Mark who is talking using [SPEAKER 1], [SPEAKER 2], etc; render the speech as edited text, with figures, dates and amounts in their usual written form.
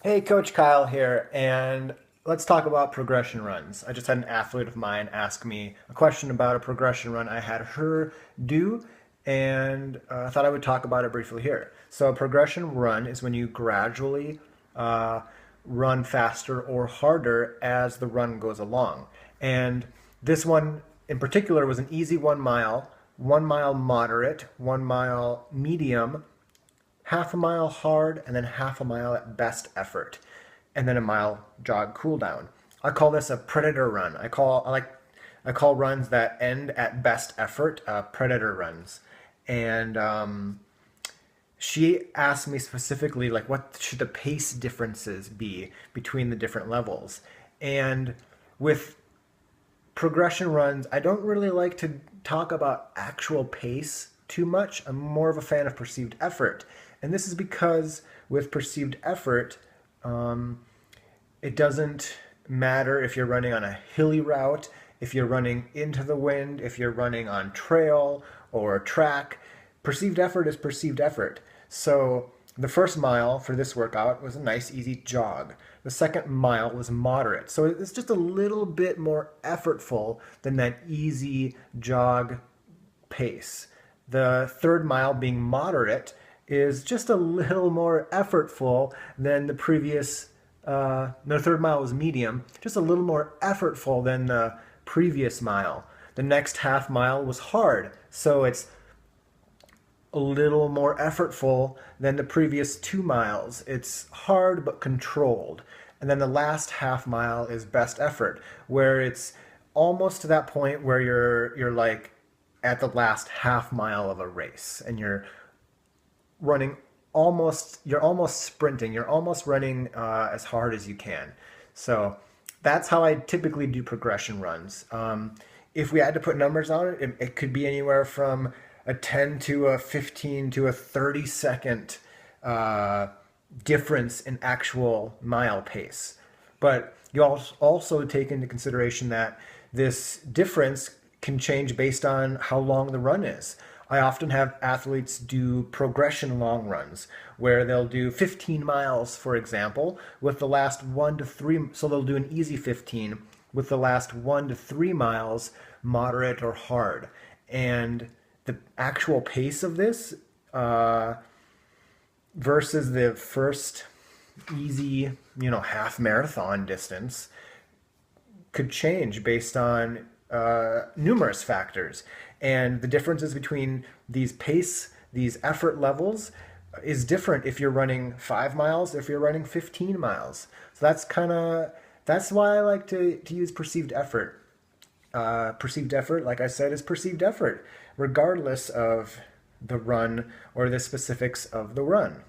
[SPEAKER 1] Hey, Coach Kyle here, and let's talk about progression runs. I just had an athlete of mine ask me a question about a progression run I had her do, and I thought I would talk about it briefly here. So, a progression run is when you gradually uh, run faster or harder as the run goes along. And this one in particular was an easy 1 mile, 1 mile moderate, 1 mile medium, half a mile hard, and then half a mile at best effort, and then a mile jog cool down. I call this a predator run. I call runs that end at best effort predator runs. And she asked me specifically, like, what should the pace differences be between the different levels? And with progression runs, I don't really like to talk about actual pace too much. I'm more of a fan of perceived effort. And this is because with perceived effort, it doesn't matter if you're running on a hilly route, if you're running into the wind, if you're running on trail or track. Perceived effort is perceived effort. So the first mile for this workout was a nice, easy jog. The second mile was moderate. So it's just a little bit more effortful than that easy jog pace. The third mile, being moderate, is just a little more effortful than the previous. The third mile was medium, just a little more effortful than the previous mile. The next half mile was hard, so it's a little more effortful than the previous 2 miles. It's hard but controlled. And then the last half mile is best effort, where it's almost to that point where you're like at the last half mile of a race and running you're almost sprinting, you're almost running as hard as you can. So that's how I typically do progression runs. If we had to put numbers on it, it could be anywhere from a 10 to a 15 to a 30-second difference in actual mile pace. But you also take into consideration that this difference can change based on how long the run is. I often have athletes do progression long runs where they'll do 15 miles, for example, with the last 1 to 3. So they'll do an easy 15 with the last 1 to 3 miles moderate or hard. And the actual pace of this versus the first easy, half marathon distance could change based on numerous factors. And the differences between these effort levels is different if you're running 5 miles, if you're running 15 miles. So that's why I like to use perceived effort. Perceived effort, like I said, is perceived effort, regardless of the run or the specifics of the run.